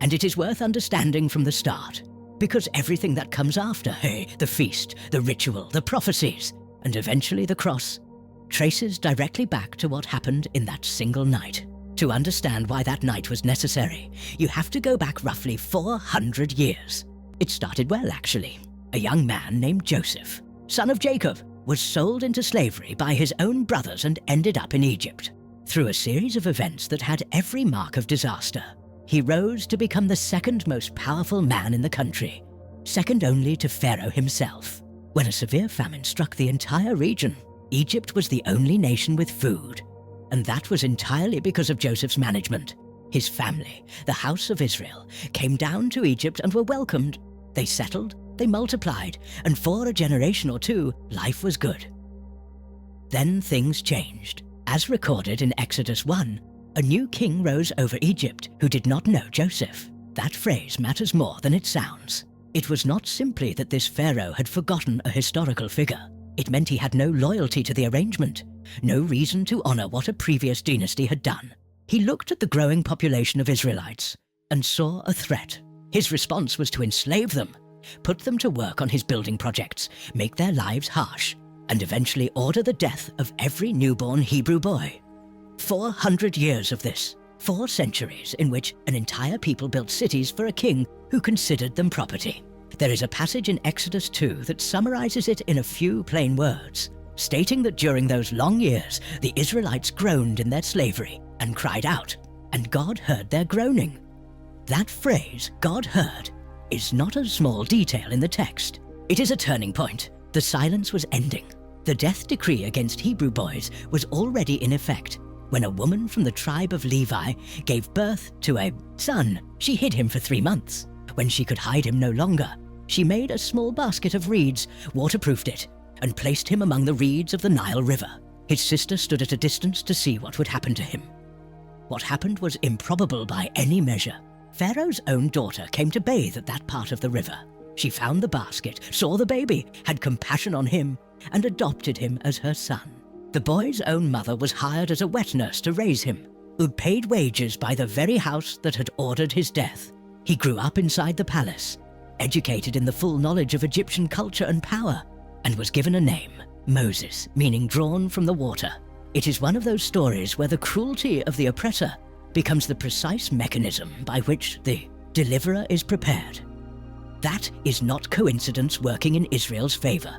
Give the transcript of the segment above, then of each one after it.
And it is worth understanding from the start, because everything that comes after, the feast, the ritual, the prophecies, and eventually the cross, traces directly back to what happened in that single night. To understand why that night was necessary, you have to go back roughly 400 years. It started well, actually. A young man named Joseph, son of Jacob, was sold into slavery by his own brothers and ended up in Egypt. Through a series of events that had every mark of disaster, he rose to become the second most powerful man in the country, second only to Pharaoh himself. When a severe famine struck the entire region, Egypt was the only nation with food, and that was entirely because of Joseph's management. His family, the house of Israel, came down to Egypt and were welcomed. They settled, they multiplied, and for a generation or two, life was good. Then things changed. As recorded in Exodus 1, a new king rose over Egypt who did not know Joseph. That phrase matters more than it sounds. It was not simply that this pharaoh had forgotten a historical figure. It meant he had no loyalty to the arrangement, no reason to honor what a previous dynasty had done. He looked at the growing population of Israelites and saw a threat. His response was to enslave them, put them to work on his building projects, make their lives harsh, and eventually order the death of every newborn Hebrew boy. 400 years of this, 4 centuries in which an entire people built cities for a king who considered them property. There is a passage in Exodus 2 that summarizes it in a few plain words, stating that during those long years, the Israelites groaned in their slavery and cried out, and God heard their groaning. That phrase, God heard, is not a small detail in the text. It is a turning point. The silence was ending. The death decree against Hebrew boys was already in effect. When a woman from the tribe of Levi gave birth to a son, she hid him for 3 months. When she could hide him no longer, she made a small basket of reeds, waterproofed it, and placed him among the reeds of the Nile River. His sister stood at a distance to see what would happen to him. What happened was improbable by any measure. Pharaoh's own daughter came to bathe at that part of the river. She found the basket, saw the baby, had compassion on him, and adopted him as her son. The boy's own mother was hired as a wet nurse to raise him, who'd paid wages by the very house that had ordered his death. He grew up inside the palace, educated in the full knowledge of Egyptian culture and power, and was given a name, Moses, meaning drawn from the water. It is one of those stories where the cruelty of the oppressor becomes the precise mechanism by which the deliverer is prepared. That is not coincidence working in Israel's favor.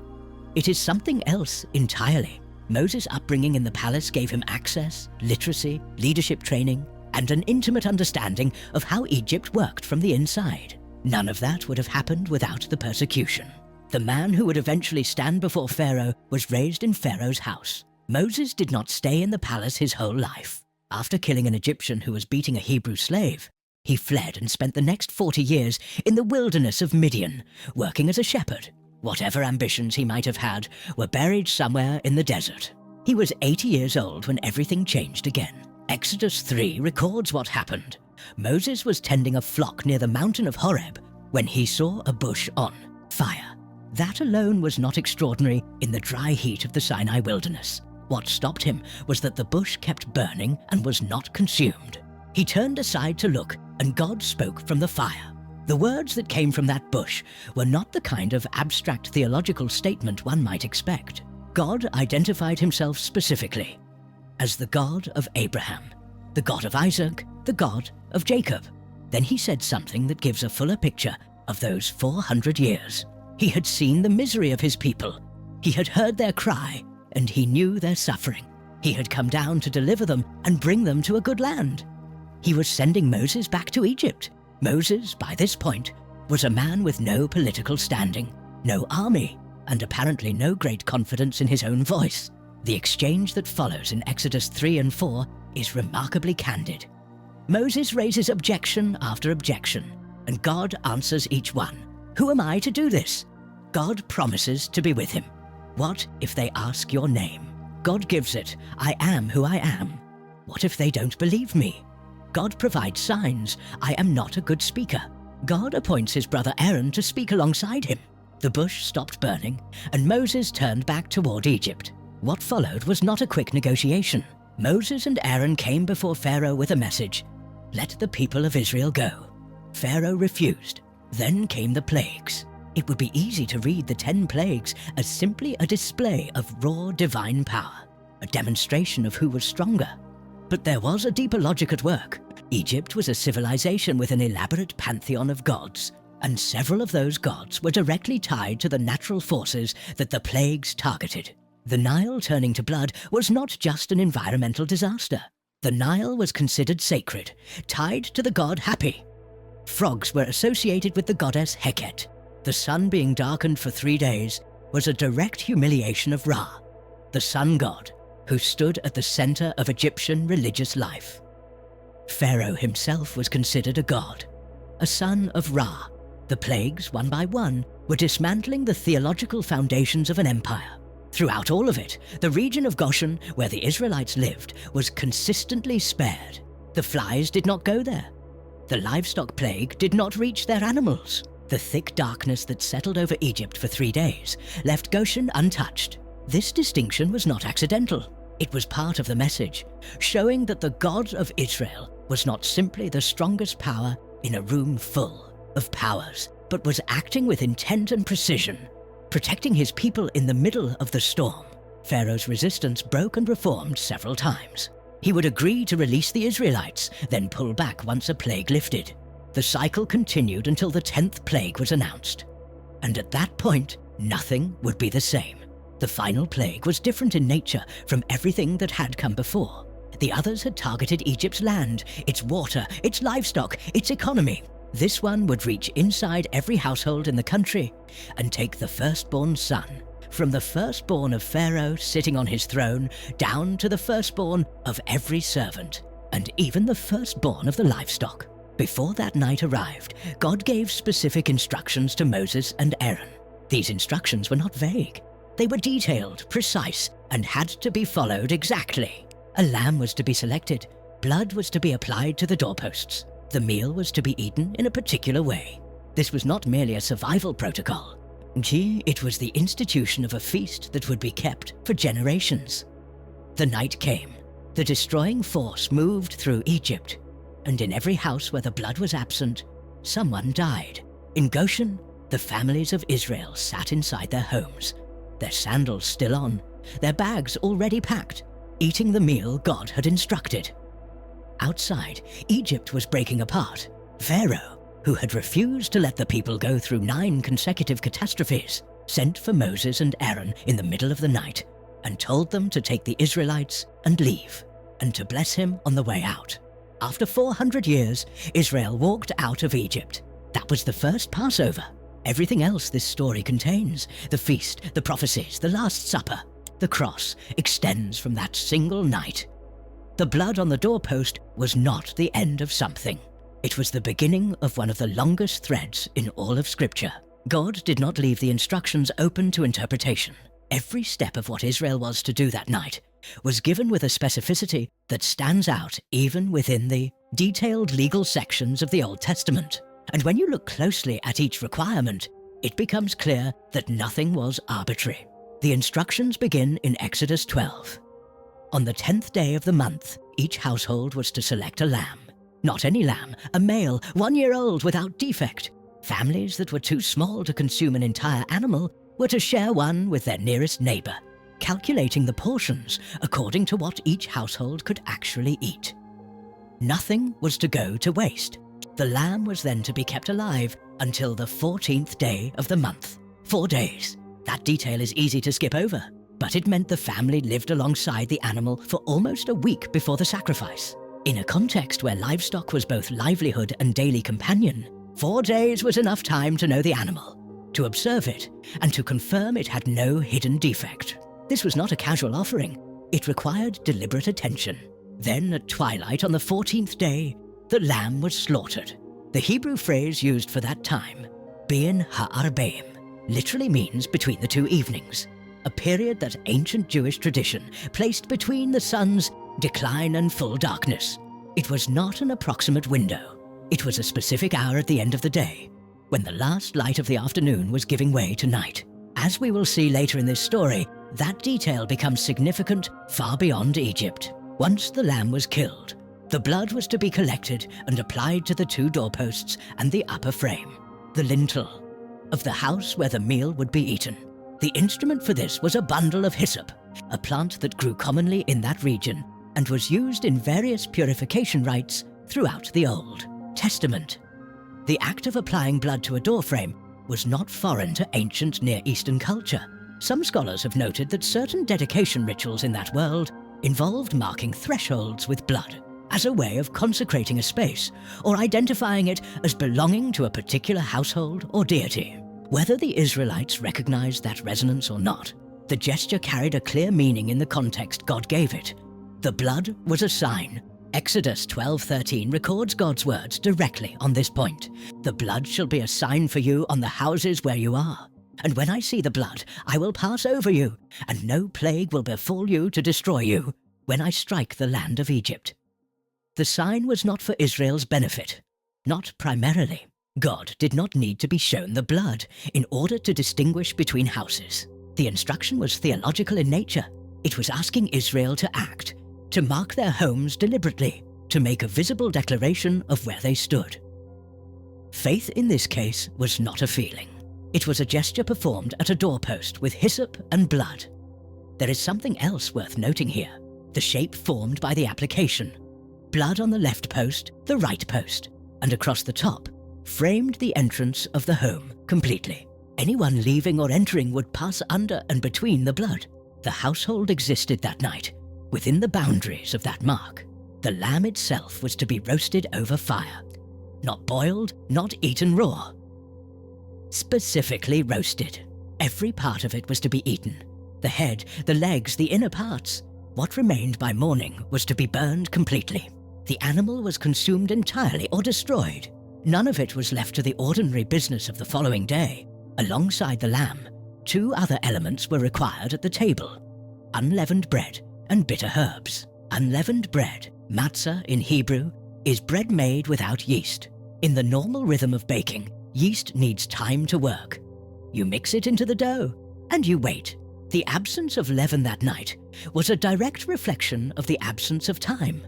It is something else entirely. Moses' upbringing in the palace gave him access, literacy, leadership training, and an intimate understanding of how Egypt worked from the inside. None of that would have happened without the persecution. The man who would eventually stand before Pharaoh was raised in Pharaoh's house. Moses did not stay in the palace his whole life. After killing an Egyptian who was beating a Hebrew slave, he fled and spent the next 40 years in the wilderness of Midian, working as a shepherd. Whatever ambitions he might have had were buried somewhere in the desert. He was 80 years old when everything changed again. Exodus 3 records what happened. Moses was tending a flock near the mountain of Horeb when he saw a bush on fire. That alone was not extraordinary in the dry heat of the Sinai wilderness. What stopped him was that the bush kept burning and was not consumed. He turned aside to look, and God spoke from the fire. The words that came from that bush were not the kind of abstract theological statement one might expect. God identified himself specifically as the God of Abraham, the God of Isaac, the God of Jacob. Then he said something that gives a fuller picture of those 400 years. He had seen the misery of his people. He had heard their cry, and he knew their suffering. He had come down to deliver them and bring them to a good land. He was sending Moses back to Egypt. Moses, by this point, was a man with no political standing, no army, and apparently no great confidence in his own voice. The exchange that follows in Exodus 3 and 4 is remarkably candid. Moses raises objection after objection, and God answers each one. Who am I to do this? God promises to be with him. What if they ask your name? God gives it. I am who I am. What if they don't believe me? God provides signs. I am not a good speaker. God appoints his brother Aaron to speak alongside him. The bush stopped burning, and Moses turned back toward Egypt. What followed was not a quick negotiation. Moses and Aaron came before Pharaoh with a message: let the people of Israel go. Pharaoh refused. Then came the plagues. It would be easy to read the 10 plagues as simply a display of raw divine power, a demonstration of who was stronger. But there was a deeper logic at work. Egypt was a civilization with an elaborate pantheon of gods, and several of those gods were directly tied to the natural forces that the plagues targeted. The Nile turning to blood was not just an environmental disaster. The Nile was considered sacred, tied to the god Hapi. Frogs were associated with the goddess Heket. The sun being darkened for 3 days was a direct humiliation of Ra, the sun god, who stood at the center of Egyptian religious life. Pharaoh himself was considered a god, a son of Ra. The plagues, one by one, were dismantling the theological foundations of an empire. Throughout all of it, the region of Goshen, where the Israelites lived, was consistently spared. The flies did not go there. The livestock plague did not reach their animals. The thick darkness that settled over Egypt for 3 days left Goshen untouched. This distinction was not accidental. It was part of the message, showing that the God of Israel was not simply the strongest power in a room full of powers, but was acting with intent and precision, protecting his people in the middle of the storm. Pharaoh's resistance broke and reformed several times. He would agree to release the Israelites, then pull back once a plague lifted. The cycle continued until the 10th plague was announced. And at that point, nothing would be the same. The final plague was different in nature from everything that had come before. The others had targeted Egypt's land, its water, its livestock, its economy. This one would reach inside every household in the country and take the firstborn son, from the firstborn of Pharaoh sitting on his throne down to the firstborn of every servant, and even the firstborn of the livestock. Before that night arrived, God gave specific instructions to Moses and Aaron. These instructions were not vague. They were detailed, precise, and had to be followed exactly. A lamb was to be selected. Blood was to be applied to the doorposts. The meal was to be eaten in a particular way. This was not merely a survival protocol. It was the institution of a feast that would be kept for generations. The night came. The destroying force moved through Egypt, and in every house where the blood was absent, someone died. In Goshen, the families of Israel sat inside their homes, their sandals still on, their bags already packed, eating the meal God had instructed. Outside, Egypt was breaking apart. Pharaoh, who had refused to let the people go through 9 consecutive catastrophes, sent for Moses and Aaron in the middle of the night and told them to take the Israelites and leave, and to bless him on the way out. After 400 years, Israel walked out of Egypt. That was the first Passover. Everything else this story contains, the feast, the prophecies, the Last Supper, the cross, extends from that single night. The blood on the doorpost was not the end of something. It was the beginning of one of the longest threads in all of Scripture. God did not leave the instructions open to interpretation. Every step of what Israel was to do that night was given with a specificity that stands out even within the detailed legal sections of the Old Testament. And when you look closely at each requirement, it becomes clear that nothing was arbitrary. The instructions begin in Exodus 12. On the 10th day of the month, each household was to select a lamb. Not any lamb, a male, 1 year old without defect. Families that were too small to consume an entire animal were to share one with their nearest neighbor, calculating the portions according to what each household could actually eat. Nothing was to go to waste. The lamb was then to be kept alive until the 14th day of the month. 4 days. That detail is easy to skip over, but it meant the family lived alongside the animal for almost a week before the sacrifice. In a context where livestock was both livelihood and daily companion, 4 days was enough time to know the animal, to observe it, and to confirm it had no hidden defect. This was not a casual offering. It required deliberate attention. Then, at twilight on the 14th day, the lamb was slaughtered. The Hebrew phrase used for that time, Bein ha'arbeim, literally means between the 2 evenings, a period that ancient Jewish tradition placed between the sun's decline and full darkness. It was not an approximate window. It was a specific hour at the end of the day, when the last light of the afternoon was giving way to night. As we will see later in this story, that detail becomes significant far beyond Egypt. Once the lamb was killed, The blood was to be collected and applied to the 2 doorposts and the upper frame, the lintel, of the house where the meal would be eaten. The instrument for this was a bundle of hyssop, a plant that grew commonly in that region and was used in various purification rites throughout the Old Testament. The act of applying blood to a doorframe was not foreign to ancient Near Eastern culture. Some scholars have noted that certain dedication rituals in that world involved marking thresholds with blood as a way of consecrating a space or identifying it as belonging to a particular household or deity. Whether the Israelites recognized that resonance or not, the gesture carried a clear meaning in the context God gave it. The blood was a sign. Exodus 12:13 records God's words directly on this point. "The blood shall be a sign for you on the houses where you are. And when I see the blood, I will pass over you, and no plague will befall you to destroy you when I strike the land of Egypt." The sign was not for Israel's benefit, not primarily. God did not need to be shown the blood in order to distinguish between houses. The instruction was theological in nature. It was asking Israel to act, to mark their homes deliberately, to make a visible declaration of where they stood. Faith in this case was not a feeling. It was a gesture performed at a doorpost with hyssop and blood. There is something else worth noting here: the shape formed by the application. Blood on the left post, the right post, and across the top, framed the entrance of the home completely. Anyone leaving or entering would pass under and between the blood. The household existed that night, within the boundaries of that mark. The lamb itself was to be roasted over fire, not boiled, not eaten raw. Specifically roasted. Every part of it was to be eaten. The head, the legs, the inner parts. What remained by morning was to be burned completely. The animal was consumed entirely or destroyed. None of it was left to the ordinary business of the following day. Alongside the lamb, 2 other elements were required at the table: unleavened bread and bitter herbs. Unleavened bread, matzah in Hebrew, is bread made without yeast. In the normal rhythm of baking, yeast needs time to work. You mix it into the dough, and you wait. The absence of leaven that night was a direct reflection of the absence of time.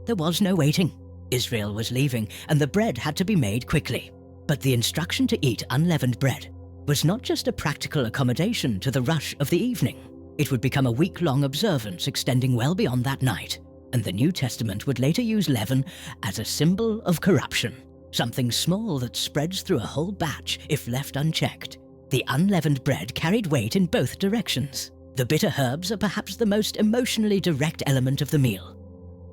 There was no waiting. Israel was leaving, and the bread had to be made quickly. But the instruction to eat unleavened bread was not just a practical accommodation to the rush of the evening. It would become a week-long observance extending well beyond that night, and the New Testament would later use leaven as a symbol of corruption, something small that spreads through a whole batch if left unchecked. The unleavened bread carried weight in both directions. The bitter herbs are perhaps the most emotionally direct element of the meal.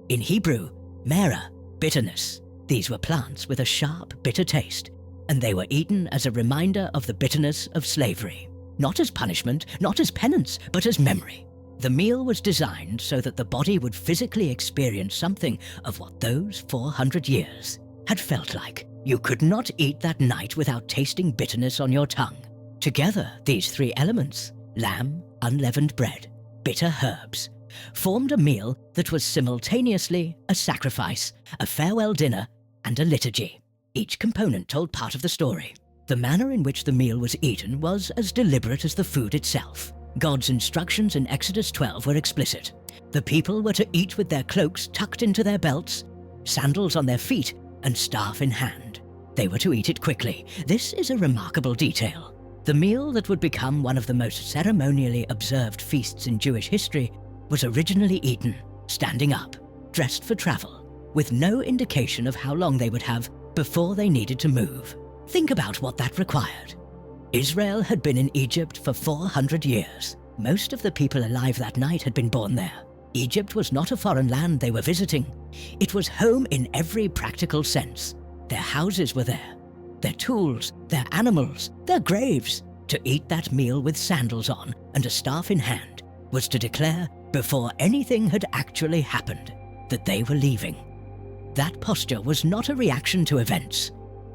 In Hebrew, merah, bitterness. These were plants with a sharp, bitter taste, and they were eaten as a reminder of the bitterness of slavery. Not as punishment, not as penance, but as memory. The meal was designed so that the body would physically experience something of what those 400 years had felt like. You could not eat that night without tasting bitterness on your tongue. Together, these 3 elements, lamb, unleavened bread, bitter herbs, formed a meal that was simultaneously a sacrifice, a farewell dinner, and a liturgy. Each component told part of the story. The manner in which the meal was eaten was as deliberate as the food itself. God's instructions in Exodus 12 were explicit. The people were to eat with their cloaks tucked into their belts, sandals on their feet, and staff in hand. They were to eat it quickly. This is a remarkable detail. The meal that would become one of the most ceremonially observed feasts in Jewish history was originally eaten, standing up, dressed for travel, with no indication of how long they would have before they needed to move. Think about what that required. Israel had been in Egypt for 400 years. Most of the people alive that night had been born there. Egypt was not a foreign land they were visiting. It was home in every practical sense. Their houses were there, their tools, their animals, their graves. To eat that meal with sandals on and a staff in hand was to declare, before anything had actually happened, that they were leaving. That posture was not a reaction to events.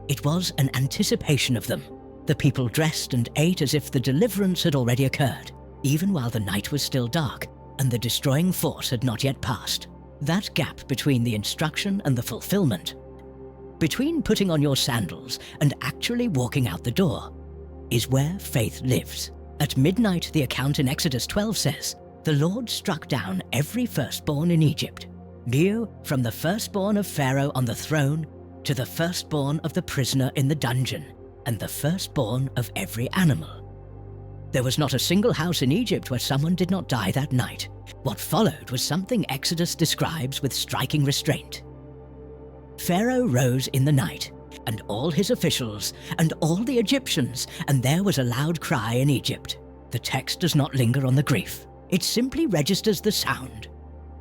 It was an anticipation of them. The people dressed and ate as if the deliverance had already occurred, even while the night was still dark and the destroying force had not yet passed. That gap between the instruction and the fulfillment, between putting on your sandals and actually walking out the door, is where faith lives. At midnight, the account in Exodus 12 says, "The Lord struck down every firstborn in Egypt." View from the firstborn of Pharaoh on the throne to the firstborn of the prisoner in the dungeon and the firstborn of every animal. There was not a single house in Egypt where someone did not die that night. What followed was something Exodus describes with striking restraint. Pharaoh rose in the night, and all his officials, and all the Egyptians, and there was a loud cry in Egypt. The text does not linger on the grief. It simply registers the sound.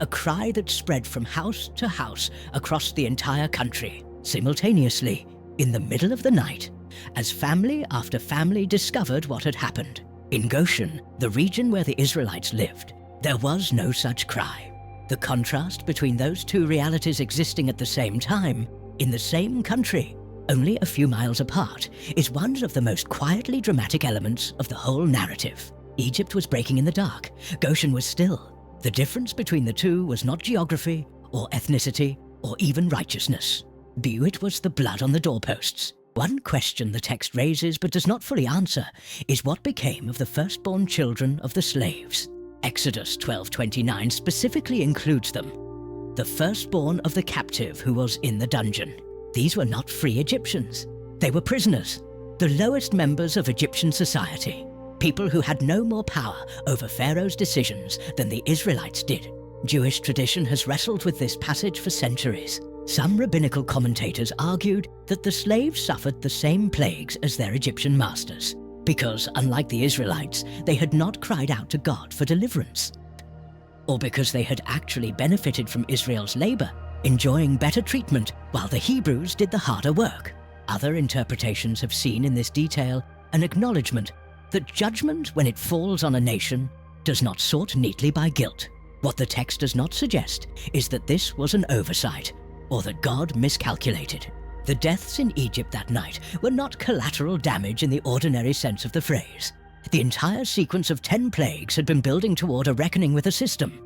A cry that spread from house to house across the entire country, simultaneously, in the middle of the night, as family after family discovered what had happened. In Goshen, the region where the Israelites lived, there was no such cry. The contrast between those two realities existing at the same time, in the same country, only a few miles apart, is one of the most quietly dramatic elements of the whole narrative. Egypt was breaking in the dark. Goshen was still. The difference between the two was not geography, or ethnicity, or even righteousness. It was the blood on the doorposts. One question the text raises but does not fully answer is what became of the firstborn children of the slaves. Exodus 12:29 specifically includes them. The firstborn of the captive who was in the dungeon. These were not free Egyptians. They were prisoners, the lowest members of Egyptian society, people who had no more power over Pharaoh's decisions than the Israelites did. Jewish tradition has wrestled with this passage for centuries. Some rabbinical commentators argued that the slaves suffered the same plagues as their Egyptian masters, because, unlike the Israelites, they had not cried out to God for deliverance, or because they had actually benefited from Israel's labor, enjoying better treatment while the Hebrews did the harder work. Other interpretations have seen in this detail an acknowledgement that judgment, when it falls on a nation, does not sort neatly by guilt. What the text does not suggest is that this was an oversight, or that God miscalculated. The deaths in Egypt that night were not collateral damage in the ordinary sense of the phrase. The entire sequence of 10 plagues had been building toward a reckoning with a system,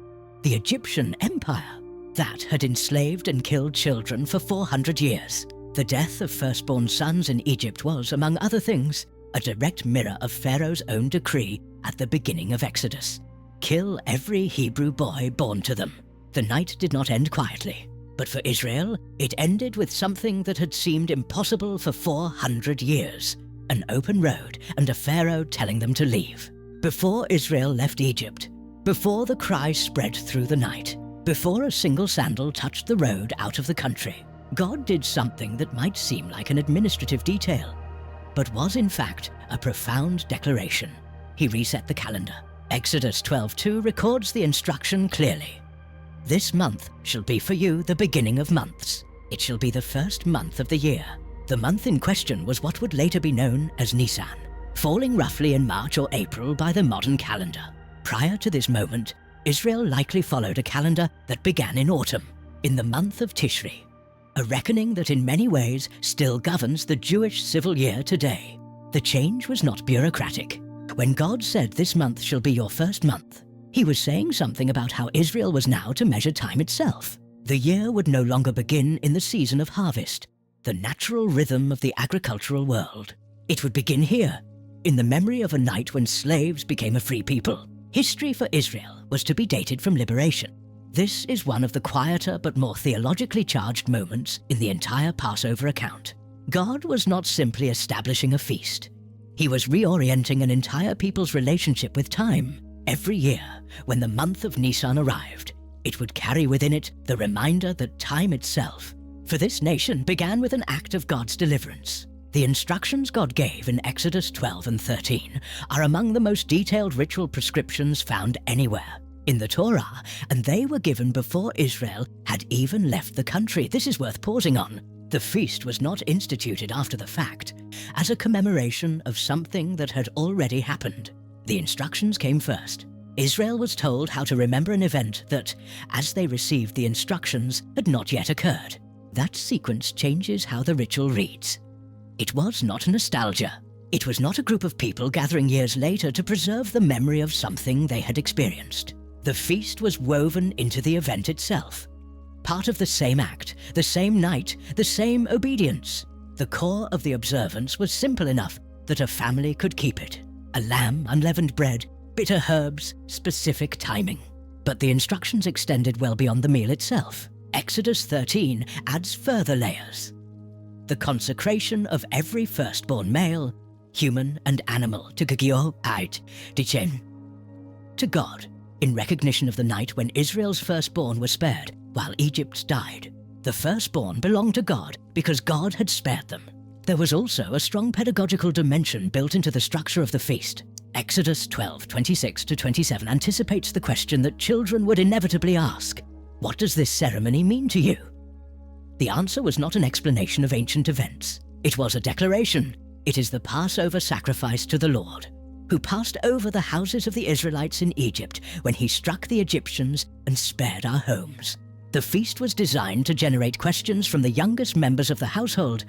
the Egyptian Empire, that had enslaved and killed children for 400 years. The death of firstborn sons in Egypt was, among other things, a direct mirror of Pharaoh's own decree at the beginning of Exodus. Kill every Hebrew boy born to them. The night did not end quietly. But for Israel, it ended with something that had seemed impossible for 400 years, an open road and a Pharaoh telling them to leave. Before Israel left Egypt, before the cry spread through the night, before a single sandal touched the road out of the country, God did something that might seem like an administrative detail, but was in fact a profound declaration. He reset the calendar. Exodus 12:2 records the instruction clearly. This month shall be for you the beginning of months. It shall be the first month of the year. The month in question was what would later be known as Nisan, falling roughly in March or April by the modern calendar. Prior to this moment, Israel likely followed a calendar that began in autumn, in the month of Tishri, a reckoning that in many ways still governs the Jewish civil year today. The change was not bureaucratic. When God said this month shall be your first month, He was saying something about how Israel was now to measure time itself. The year would no longer begin in the season of harvest, the natural rhythm of the agricultural world. It would begin here, in the memory of a night when slaves became a free people. History for Israel was to be dated from liberation. This is one of the quieter but more theologically charged moments in the entire Passover account. God was not simply establishing a feast. He was reorienting an entire people's relationship with time. Every year, when the month of Nisan arrived, it would carry within it the reminder that time itself, for this nation, began with an act of God's deliverance. The instructions God gave in Exodus 12 and 13 are among the most detailed ritual prescriptions found anywhere in the Torah, and they were given before Israel had even left the country. This is worth pausing on. The feast was not instituted after the fact, as a commemoration of something that had already happened. The instructions came first. Israel was told how to remember an event that, as they received the instructions, had not yet occurred. That sequence changes how the ritual reads. It was not nostalgia. It was not a group of people gathering years later to preserve the memory of something they had experienced. The feast was woven into the event itself. Part of the same act, the same night, the same obedience. The core of the observance was simple enough that a family could keep it. A lamb, unleavened bread, bitter herbs, specific timing. But the instructions extended well beyond the meal itself. Exodus 13 adds further layers. The consecration of every firstborn male, human and animal, to God, in recognition of the night when Israel's firstborn was spared while Egypt's died. The firstborn belonged to God because God had spared them. There was also a strong pedagogical dimension built into the structure of the feast. Exodus 12:26-27 anticipates the question that children would inevitably ask: what does this ceremony mean to you? The answer was not an explanation of ancient events. It was a declaration. It is the Passover sacrifice to the Lord, who passed over the houses of the Israelites in Egypt when he struck the Egyptians and spared our homes. The feast was designed to generate questions from the youngest members of the household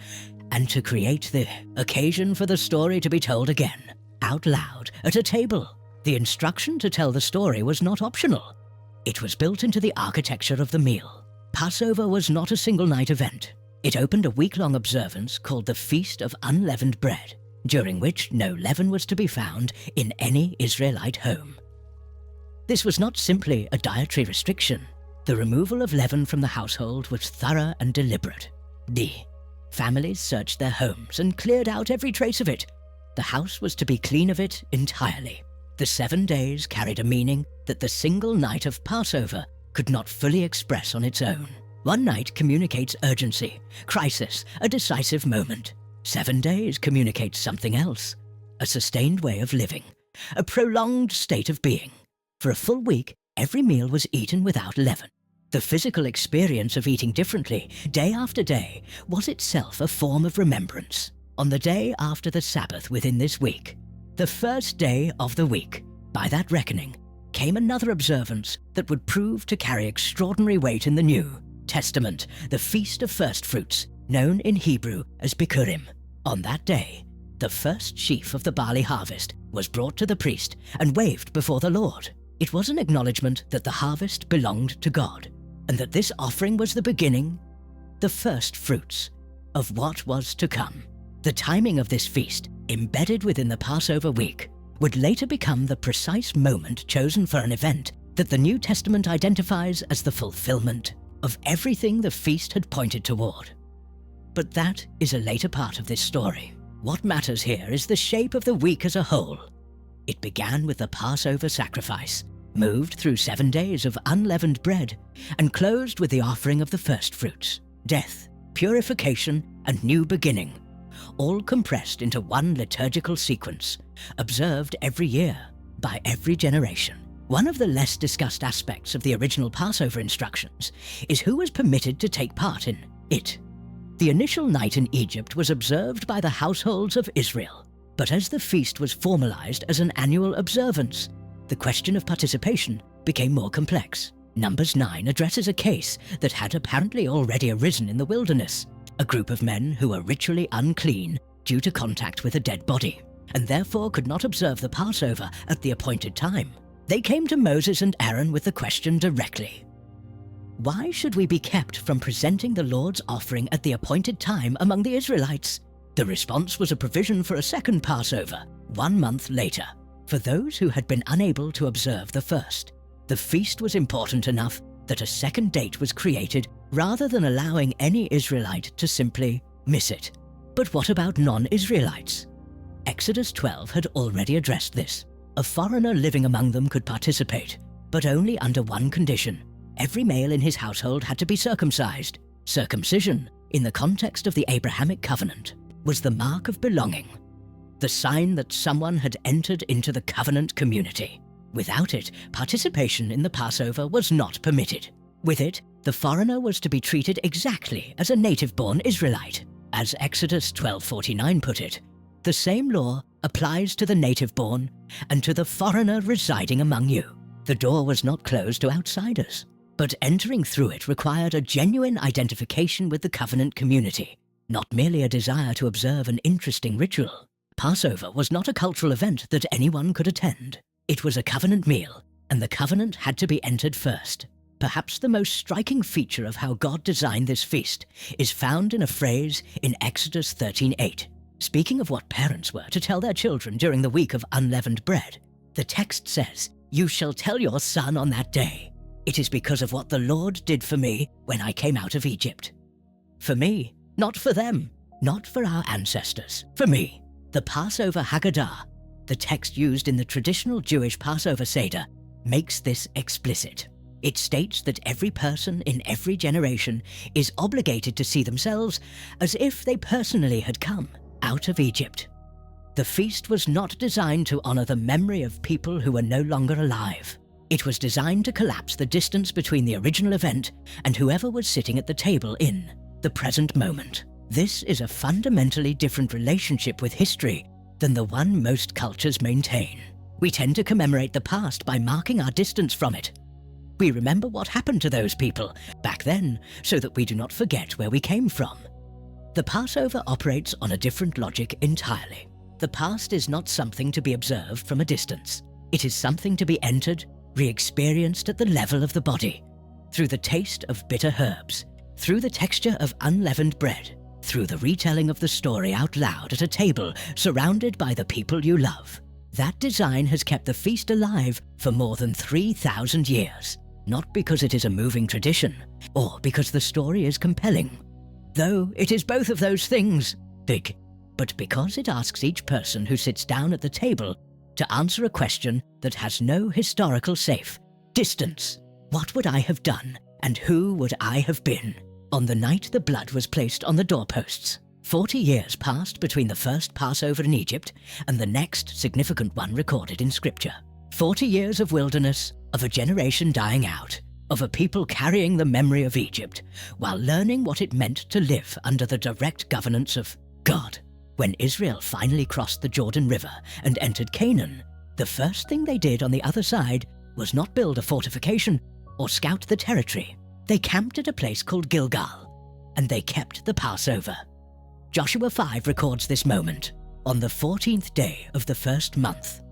and to create the occasion for the story to be told again, out loud, at a table. The instruction to tell the story was not optional. It was built into the architecture of the meal. Passover was not a single-night event. It opened a week-long observance called the Feast of Unleavened Bread, during which no leaven was to be found in any Israelite home. This was not simply a dietary restriction. The removal of leaven from the household was thorough and deliberate. Families searched their homes and cleared out every trace of it. The house was to be clean of it entirely. The 7 days carried a meaning that the single night of Passover could not fully express on its own. One night communicates urgency, crisis, a decisive moment. 7 days communicates something else, a sustained way of living, a prolonged state of being. For a full week, every meal was eaten without leaven. The physical experience of eating differently, day after day, was itself a form of remembrance. On the day after the Sabbath within this week, the first day of the week, by that reckoning, came another observance that would prove to carry extraordinary weight in the New Testament, the Feast of First Fruits, known in Hebrew as Bikurim. On that day, the first sheaf of the barley harvest was brought to the priest and waved before the Lord. It was an acknowledgement that the harvest belonged to God, and that this offering was the beginning, the first fruits, of what was to come. The timing of this feast, embedded within the Passover week, would later become the precise moment chosen for an event that the New Testament identifies as the fulfillment of everything the feast had pointed toward. But that is a later part of this story. What matters here is the shape of the week as a whole. It began with the Passover sacrifice, moved through 7 days of unleavened bread, and closed with the offering of the first fruits, death, purification, and new beginning, all compressed into one liturgical sequence, observed every year by every generation. One of the less discussed aspects of the original Passover instructions is who was permitted to take part in it. The initial night in Egypt was observed by the households of Israel, but as the feast was formalized as an annual observance, the question of participation became more complex. Numbers 9 addresses a case that had apparently already arisen in the wilderness, a group of men who were ritually unclean due to contact with a dead body, and therefore could not observe the Passover at the appointed time. They came to Moses and Aaron with the question directly: why should we be kept from presenting the Lord's offering at the appointed time among the Israelites? The response was a provision for a second Passover, 1 month later, for those who had been unable to observe the first. The feast was important enough that a second date was created rather than allowing any Israelite to simply miss it. But what about non-Israelites? Exodus 12 had already addressed this. A foreigner living among them could participate, but only under one condition. Every male in his household had to be circumcised. Circumcision, in the context of the Abrahamic covenant, was the mark of belonging, the sign that someone had entered into the covenant community. Without it, participation in the Passover was not permitted. With it, the foreigner was to be treated exactly as a native-born Israelite. As Exodus 12:49 put it, the same law applies to the native-born and to the foreigner residing among you. The door was not closed to outsiders, but entering through it required a genuine identification with the covenant community, not merely a desire to observe an interesting ritual. Passover was not a cultural event that anyone could attend. It was a covenant meal, and the covenant had to be entered first. Perhaps the most striking feature of how God designed this feast is found in a phrase in Exodus 13:8. Speaking of what parents were to tell their children during the week of unleavened bread, the text says, "You shall tell your son on that day, it is because of what the Lord did for me when I came out of Egypt." For me, not for them, not for our ancestors, for me. The Passover Haggadah, the text used in the traditional Jewish Passover Seder, makes this explicit. It states that every person in every generation is obligated to see themselves as if they personally had come out of Egypt. The feast was not designed to honor the memory of people who were no longer alive. It was designed to collapse the distance between the original event and whoever was sitting at the table in the present moment. This is a fundamentally different relationship with history than the one most cultures maintain. We tend to commemorate the past by marking our distance from it. We remember what happened to those people back then so that we do not forget where we came from. The Passover operates on a different logic entirely. The past is not something to be observed from a distance. It is something to be entered, re-experienced at the level of the body, through the taste of bitter herbs, through the texture of unleavened bread, through the retelling of the story out loud at a table surrounded by the people you love. That design has kept the feast alive for more than 3,000 years, not because it is a moving tradition, or because the story is compelling, though it is both of those things, big, but because it asks each person who sits down at the table to answer a question that has no historical safe distance. What would I have done, and who would I have been? On the night the blood was placed on the doorposts, 40 years passed between the first Passover in Egypt and the next significant one recorded in Scripture. 40 years of wilderness, of a generation dying out, of a people carrying the memory of Egypt, while learning what it meant to live under the direct governance of God. When Israel finally crossed the Jordan River and entered Canaan, the first thing they did on the other side was not build a fortification or scout the territory. They camped at a place called Gilgal, and they kept the Passover. Joshua 5 records this moment, on the 14th day of the first month,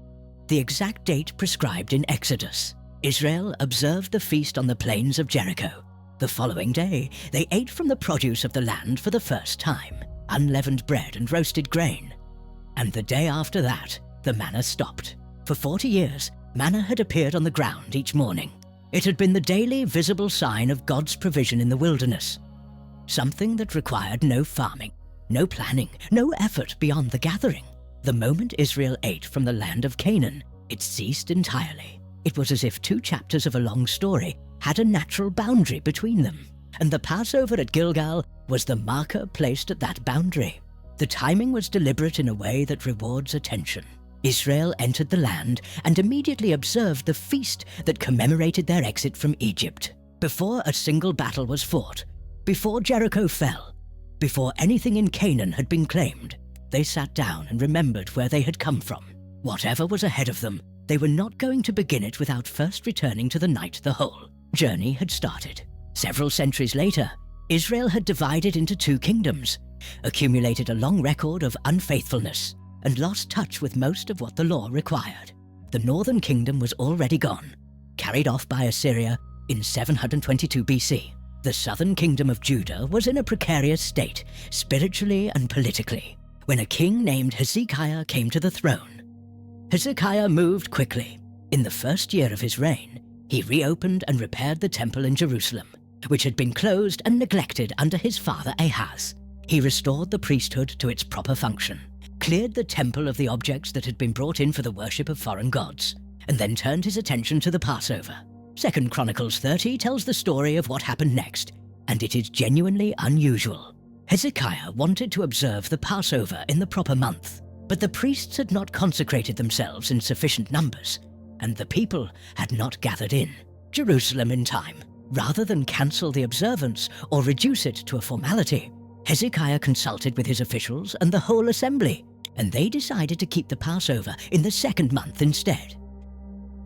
the exact date prescribed in Exodus. Israel observed the feast on the plains of Jericho. The following day, they ate from the produce of the land for the first time, unleavened bread and roasted grain. And the day after that, the manna stopped. For 40 years, manna had appeared on the ground each morning. It had been the daily visible sign of God's provision in the wilderness, something that required no farming, no planning, no effort beyond the gathering. The moment Israel ate from the land of Canaan, it ceased entirely. It was as if two chapters of a long story had a natural boundary between them, and the Passover at Gilgal was the marker placed at that boundary. The timing was deliberate in a way that rewards attention. Israel entered the land and immediately observed the feast that commemorated their exit from Egypt. Before a single battle was fought, before Jericho fell, before anything in Canaan had been claimed, they sat down and remembered where they had come from. Whatever was ahead of them, they were not going to begin it without first returning to the night the whole journey had started. Several centuries later, Israel had divided into two kingdoms, accumulated a long record of unfaithfulness, and lost touch with most of what the law required. The northern kingdom was already gone, carried off by Assyria in 722 BC. The southern kingdom of Judah was in a precarious state, spiritually and politically, when a king named Hezekiah came to the throne. Hezekiah moved quickly. In the first year of his reign, he reopened and repaired the temple in Jerusalem, which had been closed and neglected under his father Ahaz. He restored the priesthood to its proper function, cleared the temple of the objects that had been brought in for the worship of foreign gods, and then turned his attention to the Passover. 2 Chronicles 30 tells the story of what happened next, and it is genuinely unusual. Hezekiah wanted to observe the Passover in the proper month, but the priests had not consecrated themselves in sufficient numbers, and the people had not gathered in Jerusalem in time. Rather than cancel the observance or reduce it to a formality, Hezekiah consulted with his officials and the whole assembly, and they decided to keep the Passover in the second month instead,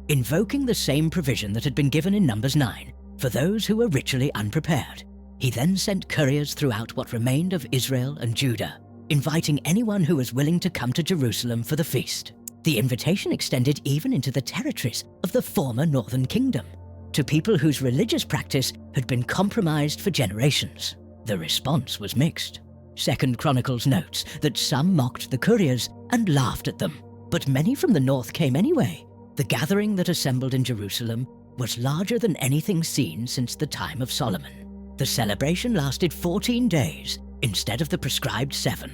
invoking the same provision that had been given in Numbers 9 for those who were ritually unprepared. He then sent couriers throughout what remained of Israel and Judah, inviting anyone who was willing to come to Jerusalem for the feast. The invitation extended even into the territories of the former northern kingdom, to people whose religious practice had been compromised for generations. The response was mixed. 2 Chronicles notes that some mocked the couriers and laughed at them, but many from the north came anyway. The gathering that assembled in Jerusalem was larger than anything seen since the time of Solomon. The celebration lasted 14 days instead of the prescribed 7.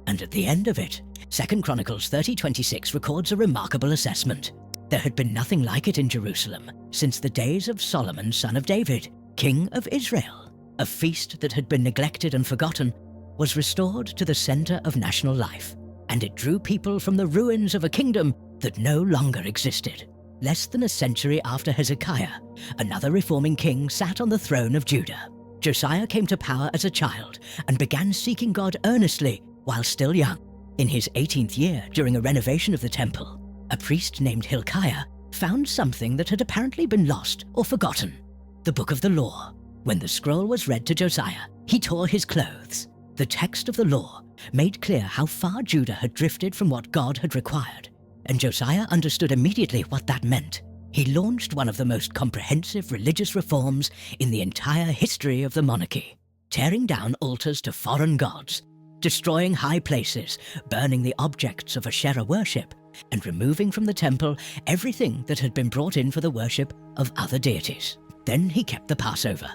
And at the end of it, 2 Chronicles 30:26 records a remarkable assessment. There had been nothing like it in Jerusalem since the days of Solomon, son of David, king of Israel. A feast that had been neglected and forgotten was restored to the center of national life, and it drew people from the ruins of a kingdom that no longer existed. Less than a century after Hezekiah, another reforming king sat on the throne of Judah. Josiah came to power as a child and began seeking God earnestly while still young. In his 18th year, during a renovation of the temple, a priest named Hilkiah found something that had apparently been lost or forgotten: the book of the law. When the scroll was read to Josiah, he tore his clothes. The text of the law made clear how far Judah had drifted from what God had required, and Josiah understood immediately what that meant. He launched one of the most comprehensive religious reforms in the entire history of the monarchy, tearing down altars to foreign gods, destroying high places, burning the objects of Asherah worship, and removing from the temple everything that had been brought in for the worship of other deities. Then he kept the Passover,